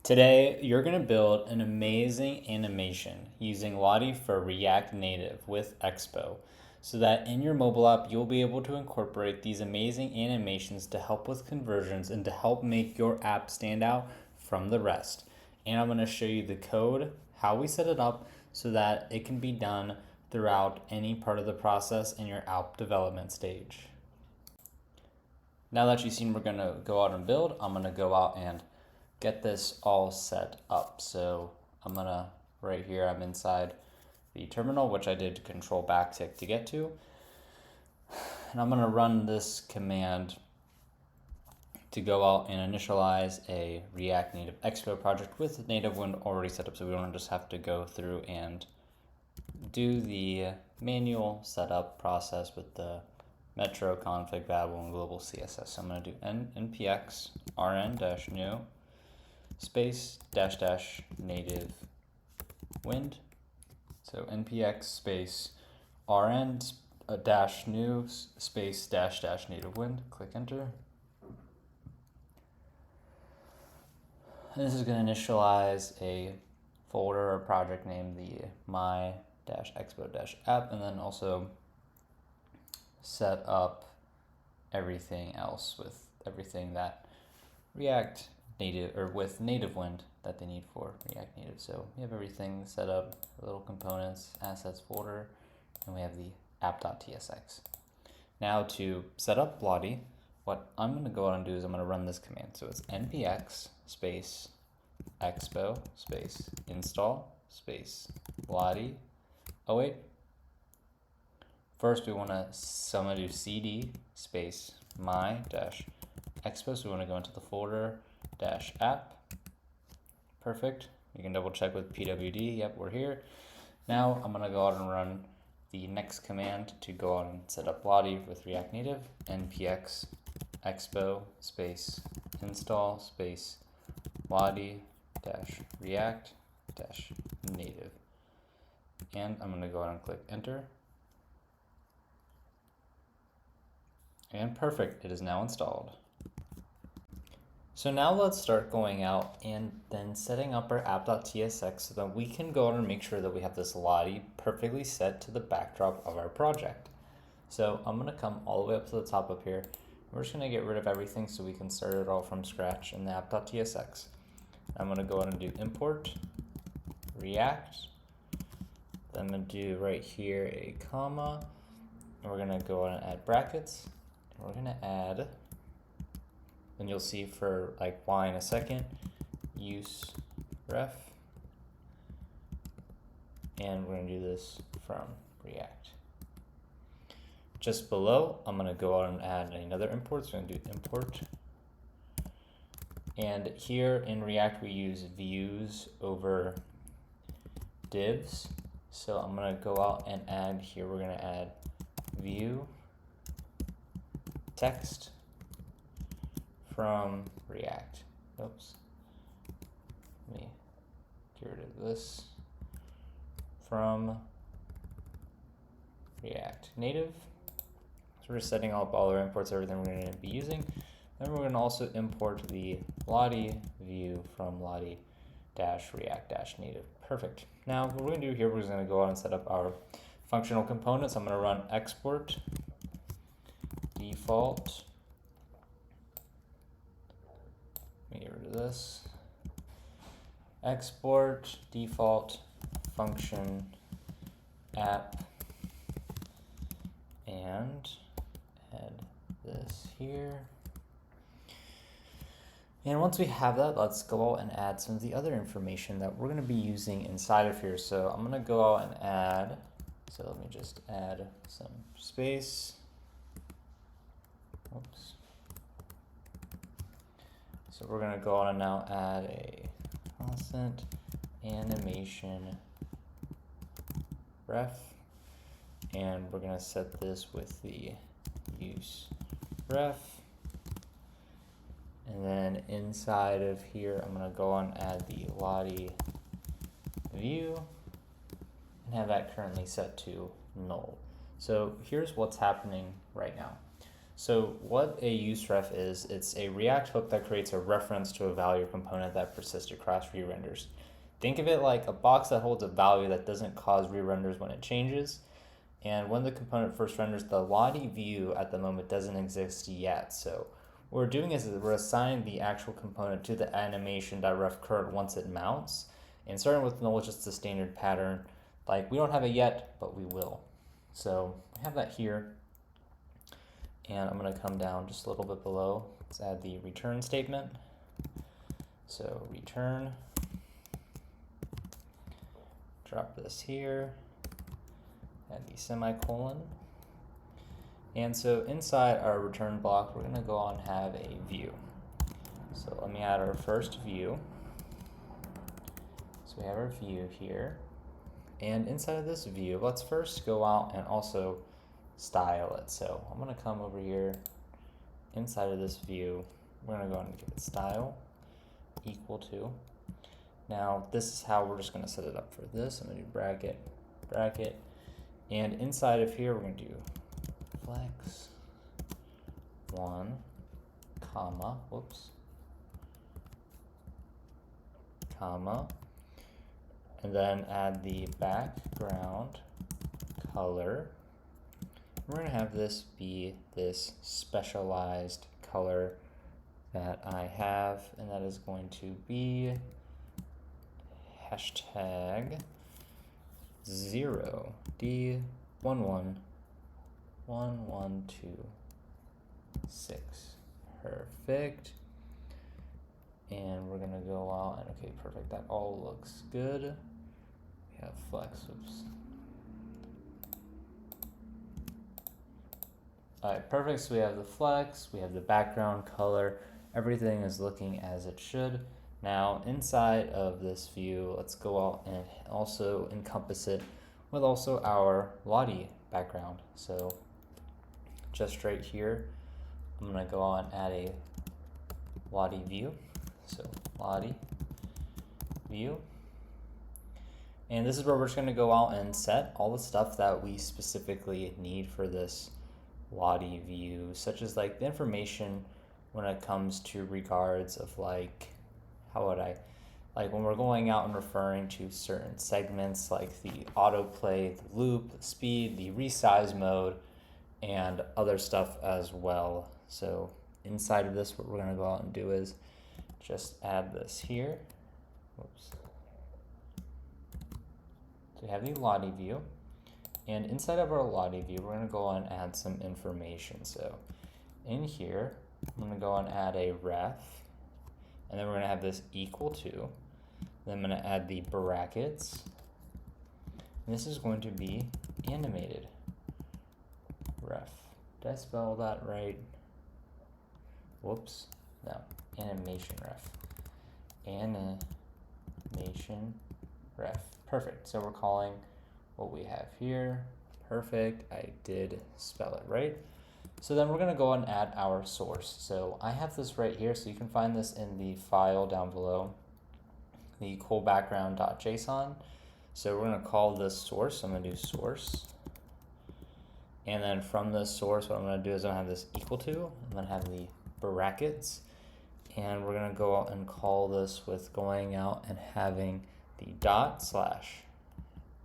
Today, you're going to build an amazing animation using Lottie for React Native with Expo, so that in your mobile app, you'll be able to incorporate these amazing animations to help with conversions and to help make your app stand out from the rest. And I'm going to show you the code, how we set it up, so that it can be done throughout any part of the process in your app development stage. Now that you've seen we're going to go out and build, I'm going to go out and get this all set up. So I'm gonna, right here, I'm inside the terminal, which I did control backtick to get to. And I'm gonna run this command to go out and initialize a React Native Expo project with Native Wind already set up. So we don't just have to go through and do the manual setup process with the Metro config babel and global CSS. So I'm gonna do npx rn-new space dash native wind. So npx space rn dash new space dash native wind. Click enter. And this is going to initialize a folder or project named the my-expo-app, and then also set up everything else with everything that React Native or with Native Wind that they need for React Native. So we have everything set up, little components, assets folder, and we have the app.tsx. Now to set up Lottie, what I'm going to go out and do is I'm going to run this command. So it's npx space expo space install space Lottie. Oh wait. First we want to, so I'm going to do cd space my-expo. So we want to go into the folder -app. Perfect. You can double check with pwd. Yep, we're here. Now I'm going to go out and run the next command to go out and set up Lottie with React Native. npx expo space install space Lottie -react native. And I'm going to go out and click enter. And perfect, it is now installed. So now let's start going out and then setting up our app.tsx so that we can go out and make sure that we have this Lottie perfectly set to the backdrop of our project. So I'm gonna come all the way up to the top up here. We're just gonna get rid of everything so we can start it all from scratch in the app.tsx. I'm gonna go out and do import React. Then I'm gonna do right here a comma, and we're gonna go out and add brackets. And we're gonna add, and you'll see for like why in a second, use ref, and we're gonna do this from React. Just below, I'm gonna go out and add another import, so I'm gonna do import. And here in React, we use views over divs. So I'm gonna go out and add here, we're gonna add view text from React. Oops. Let me get rid of this. From React Native. So we're setting up all our imports, everything we're going to be using. Then we're going to also import the Lottie view from Lottie-React-Native. Perfect. Now what we're going to do here, we're just going to go out and set up our functional components. I'm going to run export default. Let me get rid of this. Export default function app, and add this here. And once we have that, let's go out and add some of the other information that we're going to be using inside of here. So I'm going to go out and add, so let me just add some space. Oops. So we're going to go on and now add a constant animation ref, and we're going to set this with the use ref. And then inside of here, I'm going to go on and add the Lottie view and have that currently set to null. So here's what's happening right now. So what a useRef is, it's a React hook that creates a reference to a value component that persists across re-renders. Think of it like a box that holds a value that doesn't cause re-renders when it changes. And when the component first renders, the Lottie view at the moment doesn't exist yet. So what we're doing is we're assigning the actual component to the animation.ref current once it mounts. And starting with null is just the standard pattern. Like we don't have it yet, but we will. So we have that here. And I'm going to come down just a little bit below. Let's add the return statement. So return, drop this here, add the semicolon. And so inside our return block, we're going to go on and have a view. So let me add our first view. So we have our view here. And inside of this view, let's first go out and also style it. So I'm going to come over here inside of this view. We're going to go and give it style equal to. Now this is how we're just going to set it up for this. I'm going to do bracket, bracket, and inside of here we're going to do flex 1, comma, whoops, comma, and then add the background color. We're going to have this be this specialized color that I have, and that is going to be hashtag 0D11112. Perfect. And we're going to go out and okay, perfect. That all looks good. We have flex, oops. Alright, perfect. So we have the flex, we have the background color, everything is looking as it should. Now inside of this view, let's go out and also encompass it with also our Lottie background. So just right here, I'm going to go on and add a Lottie view. So Lottie view. And this is where we're just going to go out and set all the stuff that we specifically need for this Lottie view, such as like the information when it comes to regards of like, how would I, like when we're going out and referring to certain segments like the autoplay, the loop, the speed, the resize mode, and other stuff as well. So inside of this, what we're going to go out and do is just add this here. Whoops. So we have the Lottie view. And inside of our Lottie view, we're going to go on and add some information. So in here, I'm going to go on and add a ref. And then we're going to have this equal to. Then I'm going to add the brackets. And this is going to be animated ref. Did I spell that right? Whoops. No. Animation ref. Animation ref. Perfect. So we're calling what we have here. Perfect. I did spell it right. So then we're going to go and add our source. So I have this right here, so you can find this in the file down below, the cool background.json. So we're going to call this source. I'm going to do source. And then from this source, what I'm going to do is I'm going to have this equal to. I'm going to have the brackets. And we're going to go out and call this with going out and having the dot slash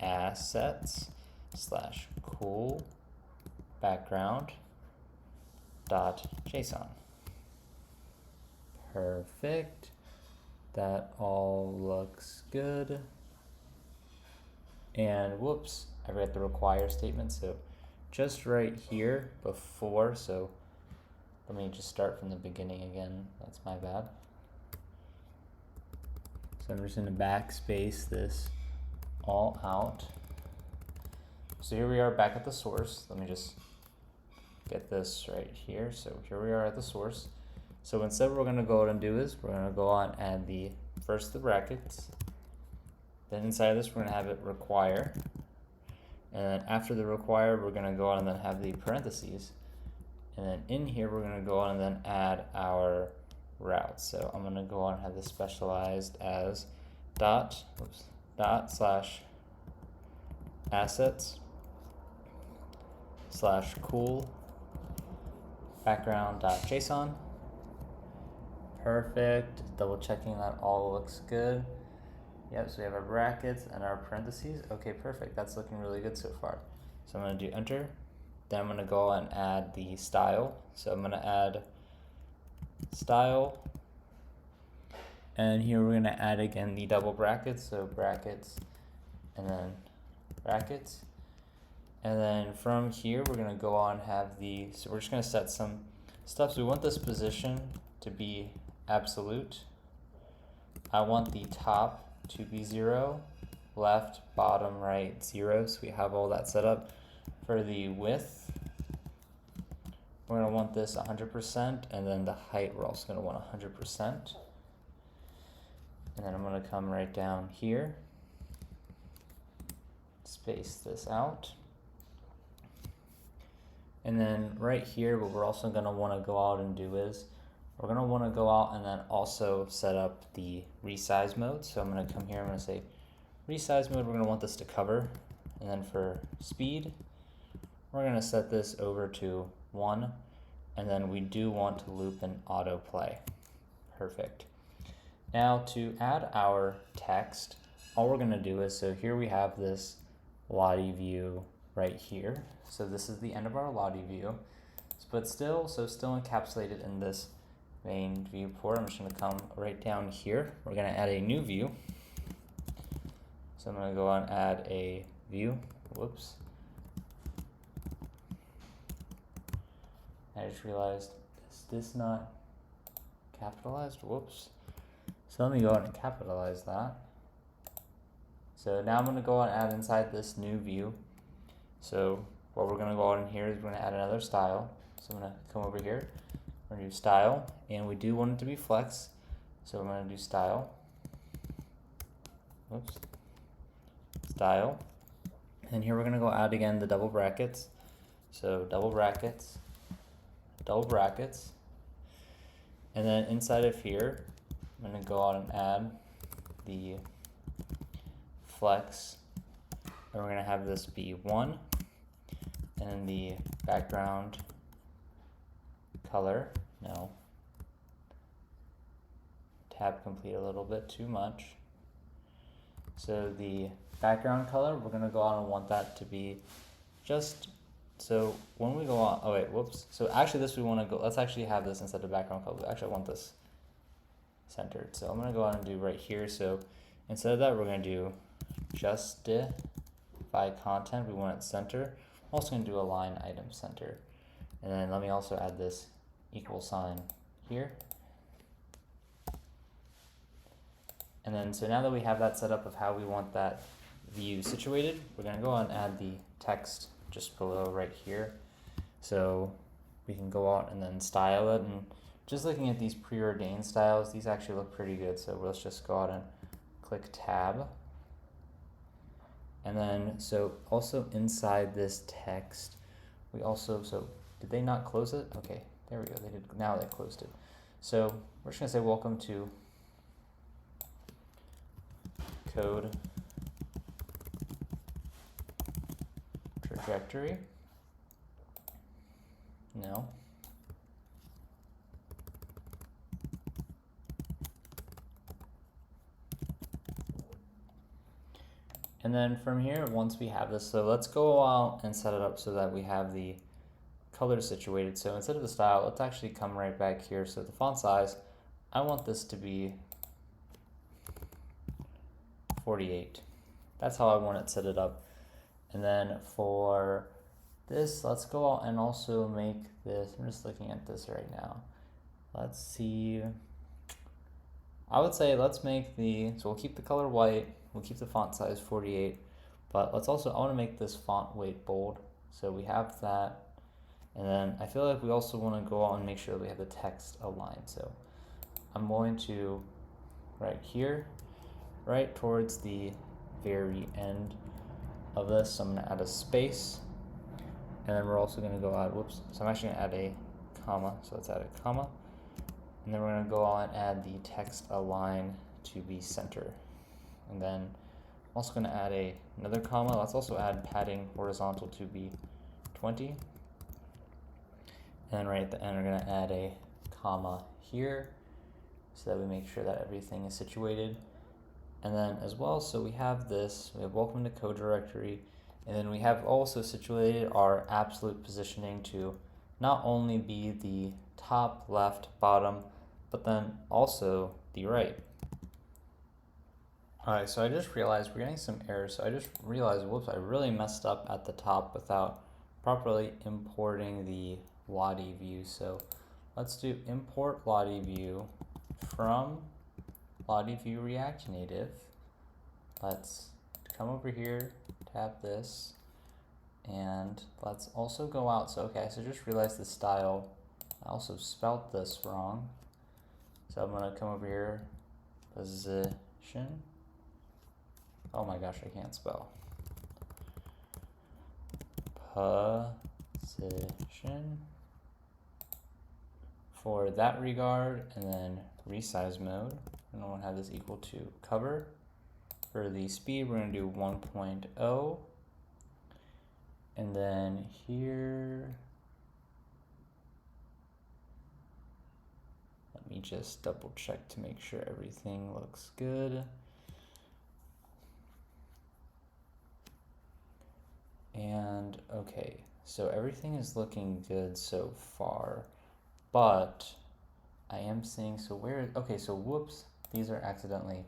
assets slash cool background dot JSON. Perfect. That all looks good. And whoops, I forgot the require statement. So just right here before, so let me just start from the beginning again. That's my bad. So I'm just going to backspace this all out. So here we are back at the source. Let me just get this right here. So here we are at the source. So instead what we're going to go out and do is we're going to go on and add the first the brackets. Then inside of this we're going to have it require. And then after the require we're going to go on and then have the parentheses. And then in here we're going to go on and then add our route. So I'm going to go on and have this specialized as dot slash assets slash cool background.json. Perfect. Double checking that all looks good. Yep, so we have our brackets and our parentheses. Okay, perfect. That's looking really good so far. So I'm going to do enter. Then I'm going to go and add the style. So I'm going to add style. And here we're going to add again the double brackets. So brackets and then brackets. And then from here, we're going to go on and have so we're just going to set some stuff. So we want this position to be absolute. I want the top to be 0, left, bottom, right, 0. So we have all that set up. For the width, we're going to want this 100%, and then the height we're also going to want 100%. And then I'm going to come right down here, space this out. And then right here, what we're also going to want to go out and do is we're going to want to go out and then also set up the resize mode. So I'm going to come here, I'm going to say resize mode, we're going to want this to cover. And then for speed, we're going to set this over to 1. And then we do want to loop and autoplay. Perfect. Now to add our text, all we're going to do is, so here we have this Lottie view right here. So this is the end of our Lottie view, but still encapsulated in this main viewport. I'm just going to come right down here. We're going to add a new view. So I'm going to go on and add a view. Whoops. I just realized, is this not capitalized? Whoops. So let me go ahead and capitalize that. So now I'm going to go on and add inside this new view. So what we're going to go on in here is we're going to add another style. So I'm going to come over here. We're going to do style, and we do want it to be flex. So I'm going to do style. Whoops. Style. And here we're going to go add again the double brackets. So double brackets, double brackets. And then inside of here, I'm going to go out and add the flex. And we're going to have this be 1. And then the background color, no, tab complete a little bit too much. So the background color, we're going to go on and want that to be just, so when we go on, oh wait, whoops. So actually this we want to go, let's actually have this instead of background color. Actually I want this centered. So I'm going to go on and do right here. So instead of that, we're going to do justify content. We want it center. I'm also going to do align item center. And then let me also add this equal sign here. And then so now that we have that set up of how we want that view situated, we're going to go on and add the text just below right here. So we can go out and then style it. And just looking at these preordained styles, these actually look pretty good. So let's just go out and click tab. And then so also inside this text, we also, so did they not close it? Okay, there we go. They did. Now they closed it. So we're just going to say welcome to code trajectory. No. And then from here, once we have this, so let's go out and set it up so that we have the color situated. So instead of the style, let's actually come right back here. So the font size, I want this to be 48. That's how I want it set it up. And then for this, let's go out and also make this, I'm just looking at this right now. Let's see, I would say let's make the, so we'll keep the color white, we'll keep the font size 48, but let's also, I want to make this font weight bold. So we have that. And then I feel like we also want to go out and make sure that we have the text aligned. So I'm going to, right here, right towards the very end of this, so I'm going to add a space. And then we're also going to go add, whoops, so I'm actually going to add a comma. So let's add a comma. And then we're going to go on and add the text align to be center. And then I'm also going to add another comma. Let's also add padding horizontal to be 20. And then right at the end, we're going to add a comma here so that we make sure that everything is situated. And then as well, so we have this, we have welcome to code directory, and then we have also situated our absolute positioning to not only be the top, left, bottom, but then also the right. Alright, so I just realized we're getting some errors. So I just realized, whoops, I really messed up at the top without properly importing the Lottie view. So let's do import Lottie view from Lottie view React Native. Let's come over here, tap this, and let's also go out. So okay, so just realized the style, I also spelt this wrong. So I'm gonna come over here, position. Oh my gosh, I can't spell. Position for that regard, and then resize mode. And I want to have this equal to cover. For the speed, we're going to do 1.0. And then here, let me just double check to make sure everything looks good. And okay, so everything is looking good so far, but I am seeing, so where, okay, so whoops, these are accidentally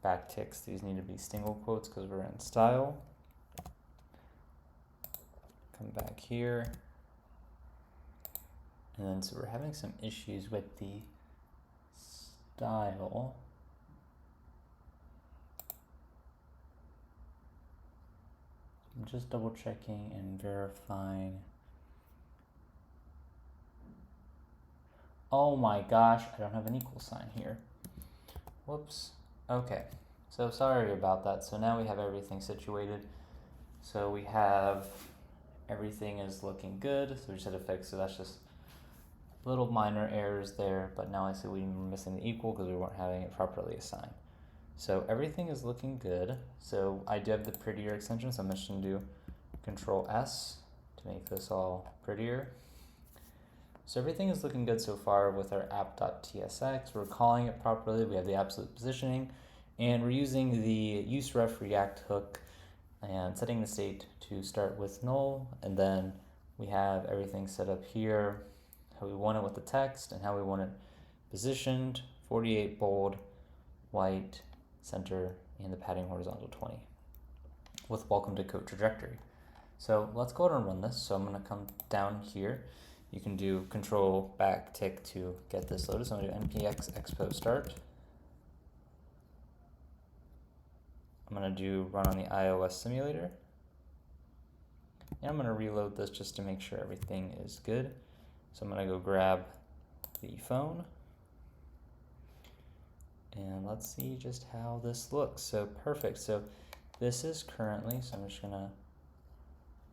backticks. These need to be single quotes because we're in style. Come back here. And then, so we're having some issues with the style. I'm just double checking and verifying. Oh my gosh, I don't have an equal sign here. Whoops. Okay, so sorry about that. So now we have everything situated. So we have everything is looking good. So we just had to fix, so that's just little minor errors there. But now I see we were missing the equal because we weren't having it properly assigned. So everything is looking good. So I do have the prettier extension, so I'm just going to do Control S to make this all prettier. So everything is looking good so far with our app.tsx. We're calling it properly. We have the absolute positioning, and we're using the useRef React hook and setting the state to start with null. And then we have everything set up here, how we want it with the text and how we want it positioned, 48 bold, white, center, and the padding horizontal 20 with welcome to code trajectory. So let's go ahead and run this. So I'm going to come down here. You can do control back tick to get this loaded. So I'm going to do npx expo start. I'm going to do run on the iOS simulator. And I'm going to reload this just to make sure everything is good. So I'm going to go grab the phone. And let's see just how this looks. So perfect. So this is currently, so I'm just gonna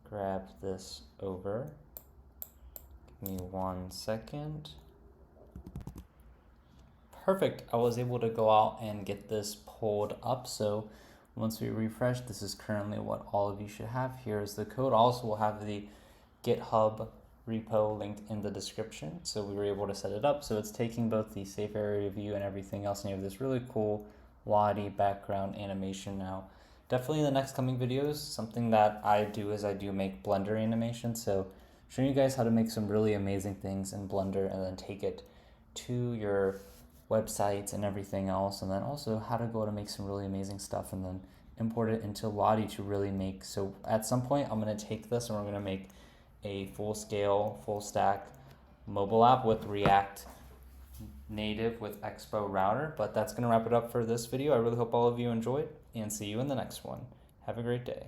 grab this over. Give me 1 second. Perfect. I was able to go out and get this pulled up. So once we refresh, this is currently what all of you should have. Here is the code. Also, we'll have the GitHub repo linked in the description, so we were able to set it up. So it's taking both the safe area view and everything else, and you have this really cool Lottie background animation now. Definitely in the next coming videos, something that I do is I do make Blender animation, so showing you guys how to make some really amazing things in Blender and then take it to your websites and everything else, and then also how to go to make some really amazing stuff and then import it into Lottie to really make. So at some point I'm going to take this and we're going to make a full-scale, full-stack mobile app with React Native with Expo router. But that's going to wrap it up for this video. I really hope all of you enjoyed, and see you in the next one. Have a great day.